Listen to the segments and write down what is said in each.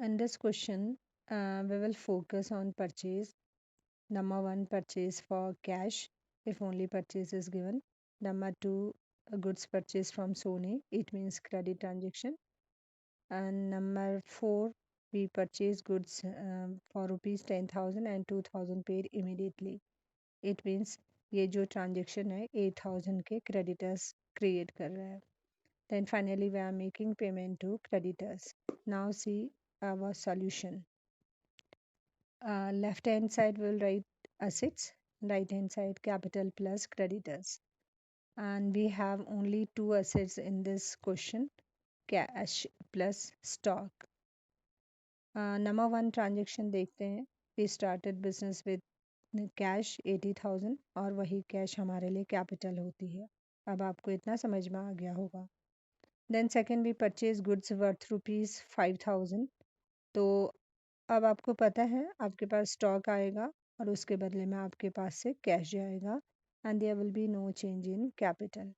In this question, we will focus on purchase. Number one, purchase for cash, if only purchase is given. Number two, goods purchase from Sony, it means credit transaction. And number four, we purchase goods for rupees 10,000 and 2,000 paid immediately. It means ये जो transaction है 8,000 के creditors create कर रहा है. Then finally we are making payment to creditors. Now see our solution. Left hand side will write assets, right hand side capital plus creditors. And we have only two assets in this question, cash plus stock. Number one transaction देखते हैं. We started business with cash 80,000 और वही cash हमारे लिए capital होती है. अब आपको इतना समझ में आ गया होगा. Then second we purchase goods worth rupees 5,000. तो अब आपको पता है आपके पास स्टॉक आएगा और उसके बदले में आपके पास से कैश जाएगा and there will be no change in capital.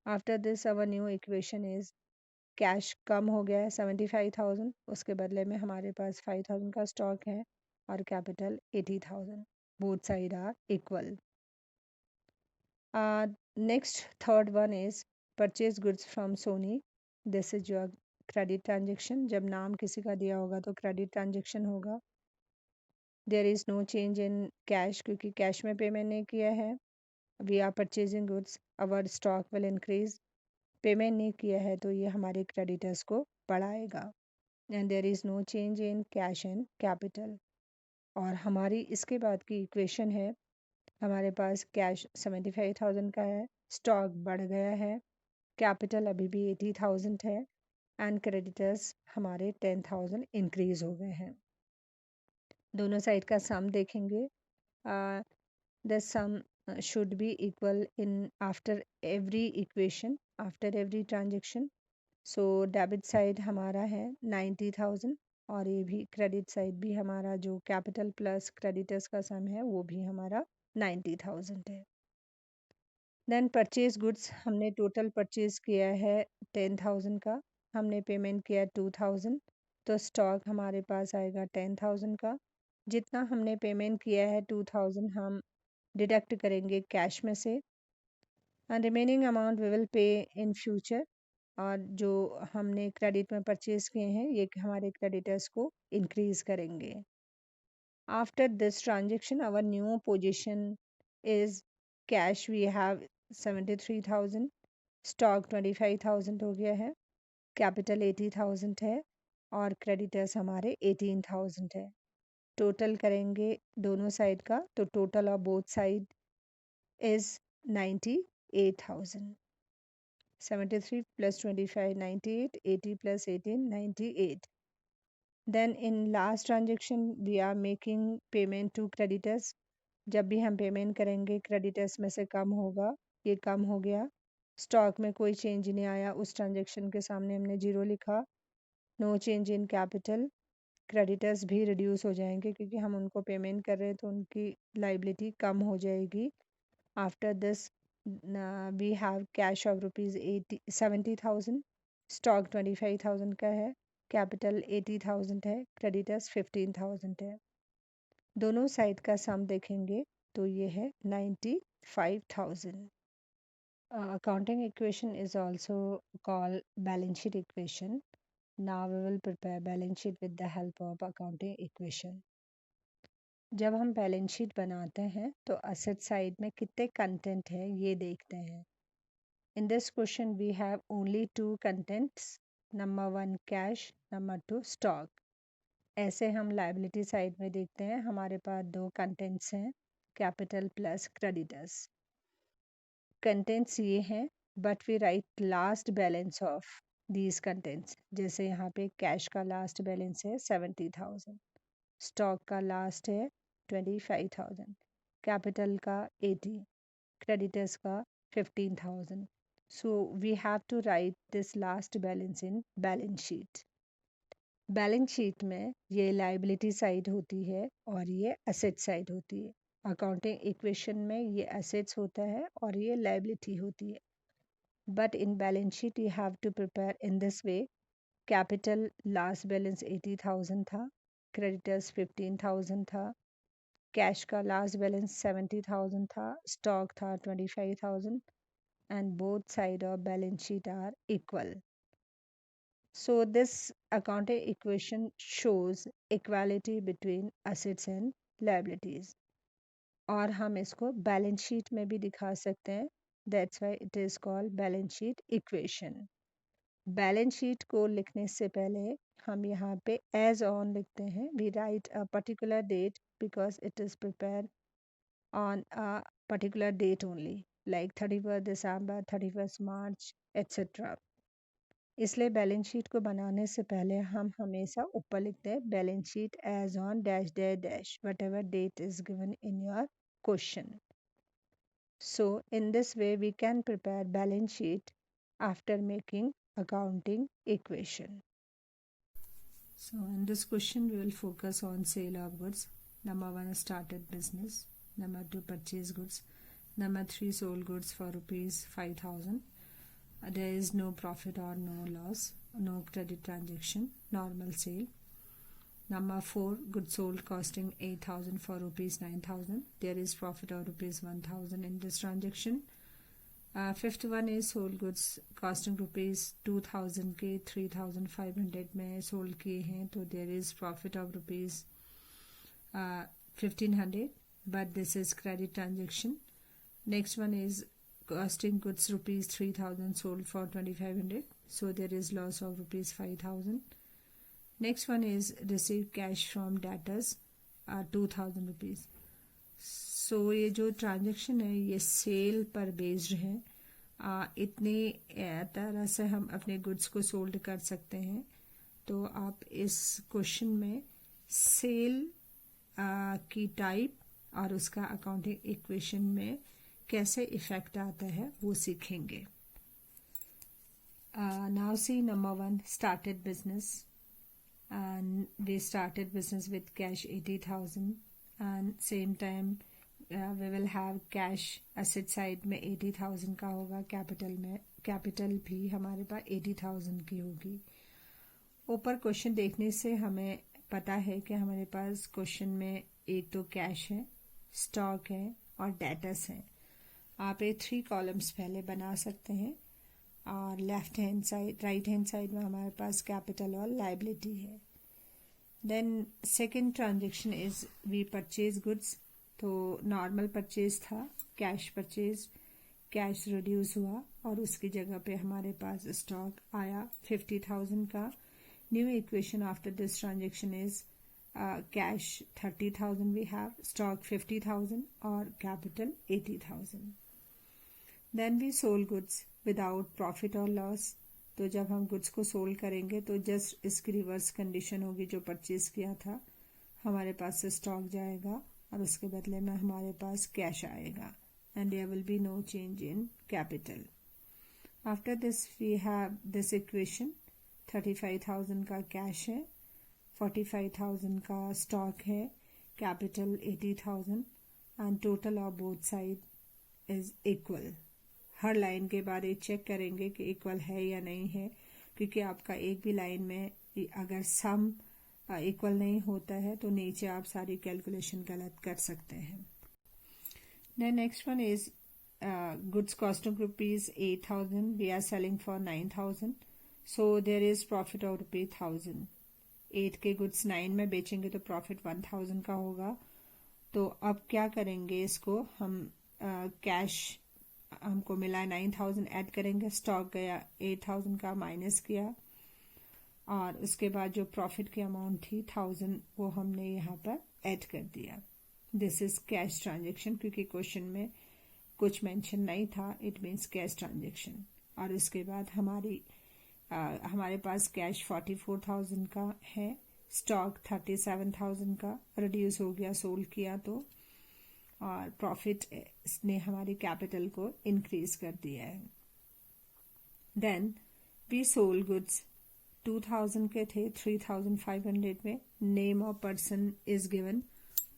After this our new equation is cash कम हो गया है 75,000, उसके बदले में हमारे पास 5,000 का स्टॉक है और capital 80,000. Both side are equal. Next third one is purchase goods from Sony. This is your credit transaction. जब नाम किसी का दिया होगा तो क्रेडिट ट्रांजेक्शन होगा. There is no change in cash क्योंकि कैश में पेमेंट नहीं किया है. We are purchasing goods, our stock will increase. Payment नहीं किया है तो ये हमारे क्रेडिटर्स को बढ़ाएगा. And there is no change in cash and capital. और हमारी इसके बाद की इक्वेशन है, हमारे पास कैश 75,000 का है, स्टॉक बढ़ गया है, कैपिटल अभी भी 80,000 है एंड क्रेडिटर्स हमारे 10,000 इंक्रीज हो गए हैं. दोनों साइड का सम देखेंगे. The sum should be equal in after every equation, after every transaction. So debit side हमारा है 90,000 और ये भी क्रेडिट साइड भी हमारा जो कैपिटल प्लस क्रेडिटर्स का सम है वो भी हमारा 90,000 है. देन परचेज गुड्स, हमने टोटल परचेज किया है 10,000 का, हमने पेमेंट किया 2,000, तो स्टॉक हमारे पास आएगा 10,000 का. जितना हमने पेमेंट किया है 2,000 हम डिडक्ट करेंगे कैश में से and remaining amount we will pay in future. और जो हमने क्रेडिट में परचेज किए हैं ये हमारे क्रेडिटर्स को इंक्रीज करेंगे. After this transaction our new position is cash we have 73,000, stock 25,000 हो गया है, कैपिटल 80,000 है और क्रेडिटर्स हमारे 18,000 है. टोटल करेंगे दोनों साइड का तो total of both side is 98,000. 73 plus 25 98, 80 plus 18 98. Then in last transaction we are making payment to creditors. जब भी हम पेमेंट करेंगे क्रेडिटर्स में से कम होगा, ये कम हो गया. स्टॉक में कोई चेंज नहीं आया, उस ट्रांजेक्शन के सामने हमने जीरो लिखा. No change in capital. Creditors भी रिड्यूस हो जाएंगे क्योंकि हम उनको पेमेंट कर रहे हैं तो उनकी लाइबिलिटी कम हो जाएगी. After this, we have cash of rupees 70,000, stock 25,000 का है, capital 80,000 है, creditors 15,000 है. दोनों साइड का सम देखेंगे तो ये है 95,000. Accounting equation is also called balance sheet equation. Now we will prepare balance sheet with the help of accounting equation. जब हम बैलेंस शीट बनाते हैं तो असेट साइड में कितने कंटेंट है ये देखते हैं. In this question we have only two contents. Number one cash, number two stock. ऐसे हम लाइबिलिटी साइड में देखते हैं, हमारे पास दो कंटेंट्स हैं, कैपिटल प्लस क्रेडिटर्स. कंटेंट्स ये हैं but we write last balance of these contents. जैसे यहाँ पे कैश का लास्ट बैलेंस है 70,000, स्टॉक का लास्ट है 25,000, कैपिटल का 80, क्रेडिटर्स का 15,000. So we have to write this last balance in balance sheet. Balance sheet में ये लाइबिलिटी साइड होती है और ये एसेट साइड होती है. अकाउंटिंग इक्वेशन में ये एसेट्स होता है और ये लाइबिलिटी होती है. But in balance sheet you have to prepare in this way. Capital last balance 80,000 था, क्रेडिटर्स 15,000 था, कैश का लास्ट बैलेंस 70,000 था, स्टॉक था 25,000 and both side of balance sheet are equal. So this accounting equation shows equality between assets and liabilities. और हम इसको balance sheet में भी दिखा सकते हैं, that's why it is called balance sheet equation. Balance sheet को लिखने से पहले हम यहाँ पे एज ऑन लिखते हैं. We write a particular date because it is prepare on a particular date only, like 31 December, 31 March etcetera. इसलिए बैलेंस शीट को बनाने से पहले हम हमेशा ऊपर लिखते हैं balance sheet as on dash dash dash whatever date is given in your question. So in this way we can prepare balance sheet after making accounting equation. So in this question we will focus on sale of goods. Number 1 started business. Number 2 purchase goods. Number 3 sold goods for rupees 5,000. There is no profit or no loss, no credit transaction, normal sale. Number 4 goods sold costing 8,000 for rupees 9,000. There is profit of rupees 1,000 in this transaction. Fifth one is sold goods costing rupees 2,000 के 3,500 में sold किए हैं, तो there is profit of rupees 1,500, but this is credit transaction. Next one is costing goods rupees 3,000 sold for 2,500, so there is loss of rupees 5,000. Next one is received cash from debtors 2,000 rupees. सो ये जो transaction है ये cell पर based है. इतने तरह से हम अपने गुड्स को सोल्ड कर सकते हैं. तो आप इस क्वेश्चन में सेल की टाइप और उसका अकाउंटिंग इक्वेशन में कैसे इफेक्ट आता है वो सीखेंगे. Now see number 1 started business. We started business with cash 80,000 and same time we will have cash asset side में 80,000 का होगा. कैपिटल भी हमारे पास 80,000 की होगी. ऊपर क्वेश्चन देखने से हमें पता है कि हमारे पास क्वेश्चन में एक तो कैश है, स्टॉक है और डेटर्स हैं. आप ये 3 कॉलम्स पहले बना सकते हैं और left hand side right hand side में हमारे पास कैपिटल और लाइबिलिटी है. Then second transaction is we purchase goods. तो नॉर्मल परचेज था, कैश परचेज, कैश रिड्यूस हुआ और उसकी जगह पे हमारे पास स्टॉक आया 50,000 का. New equation after this transaction is cash 30,000 we have, stock 50,000 और capital 80,000. Then we sold goods without profit और लॉस. तो जब हम गुड्स को सोल्ड करेंगे तो जस्ट इसकी रिवर्स कंडीशन होगी. जो परचेज किया था हमारे पास से स्टॉक जाएगा और उसके बदले में हमारे पास कैश आएगा and there will be no change in capital. After this we have this equation. 35,000 का कैश है, 45,000 का स्टॉक है, capital 80,000 and total of both side is equal. हर लाइन के बाद ये चेक करेंगे कि इक्वल है या नहीं है, क्योंकि आपका एक भी लाइन में अगर सम इक्वल नहीं होता है तो नीचे आप सारी कैलकुलेशन गलत कर सकते हैं. Then next one is goods costing rupees 8,000 we are selling for 9,000, so there is profit of rupees 1,000. 8 के गुड्स 9 में बेचेंगे तो प्रॉफिट 1,000 का होगा. तो अब क्या करेंगे, इसको हम कैश हमको मिला 9,000 ऐड करेंगे, स्टॉक गया 8,000 का माइनस किया और उसके बाद जो प्रॉफिट की अमाउंट थी 1,000 वो हमने यहाँ पर ऐड कर दिया. दिस इज कैश ट्रांजेक्शन, क्योंकि क्वेश्चन में कुछ मेंशन नहीं था, इट मीन्स कैश ट्रांजेक्शन. और उसके बाद हमारे पास कैश 44,000 का है, स्टॉक 37,000 का रिड्यूस हो गया सोल्ड किया तो, और प्रॉफिट ने हमारी कैपिटल को इंक्रीज कर दिया है. देन वी सोल्ड गुड्स 2,000 के थे 3,500 में. Name of person is given.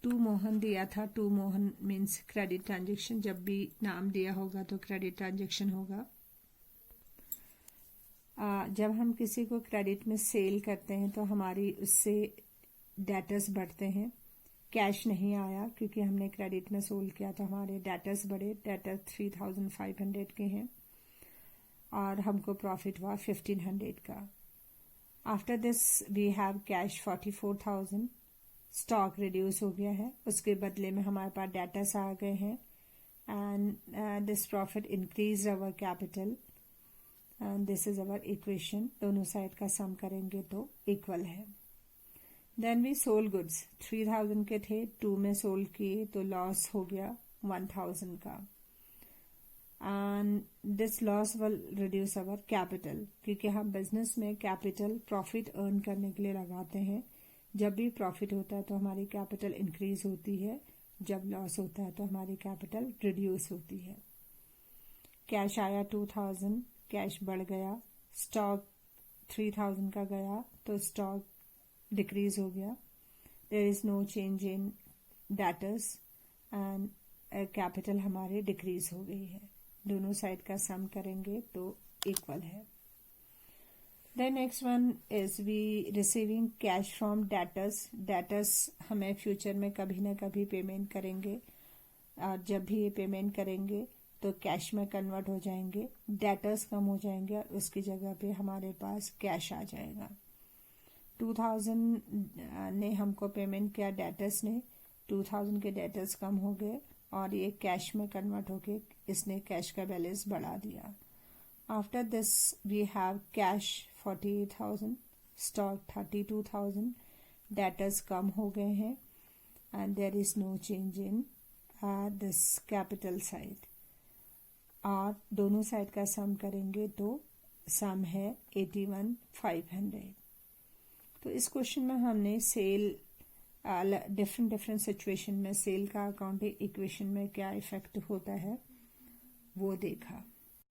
2 Mohan दिया था. 2 मोहन मीन्स क्रेडिट ट्रांजेक्शन. जब भी नाम दिया होगा तो क्रेडिट ट्रांजेक्शन होगा. जब हम किसी को क्रेडिट में सेल करते हैं तो हमारी उससे डेटर्स बढ़ते हैं। कैश नहीं आया क्योंकि हमने क्रेडिट में सोल्ड किया तो हमारे डेटर्स बढ़े। डेटर 3500 के हैं और हमको प्रॉफिट हुआ 1500 का। After this we have cash 44,000। Stock reduce हो गया है, उसके बदले में हमारे पास डेटर्स आ गए हैं and this profit increase our capital and this is our equation. दोनों साइड का सम करेंगे तो इक्वल है। देन वी सोल्ड गुड्स 3000 के थे, 2 में सोल्ड किए तो लॉस हो गया 1000 का and this loss will reduce our capital क्योंकि हम बिजनेस में कैपिटल प्रॉफिट अर्न करने के लिए लगाते हैं। जब भी प्रॉफिट होता है तो हमारी कैपिटल इंक्रीज होती है, जब लॉस होता है तो हमारी कैपिटल रिड्यूस होती है। कैश आया 2000, कैश बढ़ गया। स्टॉक 3000 का गया तो स्टॉक डिक्रीज हो गया। There is no change in debtors and capital हमारे डिक्रीज हो गई है। दोनों साइड का सम करेंगे तो इक्वल है। The next one is we receiving cash from debtors. Debtors हमें फ्यूचर में कभी ना कभी पेमेंट करेंगे और जब भी ये पेमेंट करेंगे तो कैश में कन्वर्ट हो जाएंगे। डेटर्स कम हो जाएंगे और उसकी जगह पे हमारे पास कैश आ जाएगा। 2000 ने हमको पेमेंट किया डेटर्स ने, 2000 के डेटर्स कम हो गए और ये कैश में कन्वर्ट होके इसने कैश का बैलेंस बढ़ा दिया। After this we have cash 48,000, stock 32,000, debtors कम हो गए हैं and there is no change in this capital side। और दोनों साइड का सम करेंगे तो सम है 81,500। तो इस क्वेश्चन में हमने सेल डिफरेंट सिचुएशन में सेल का अकाउंटिंग इक्वेशन में क्या इफेक्ट होता है वो देखा।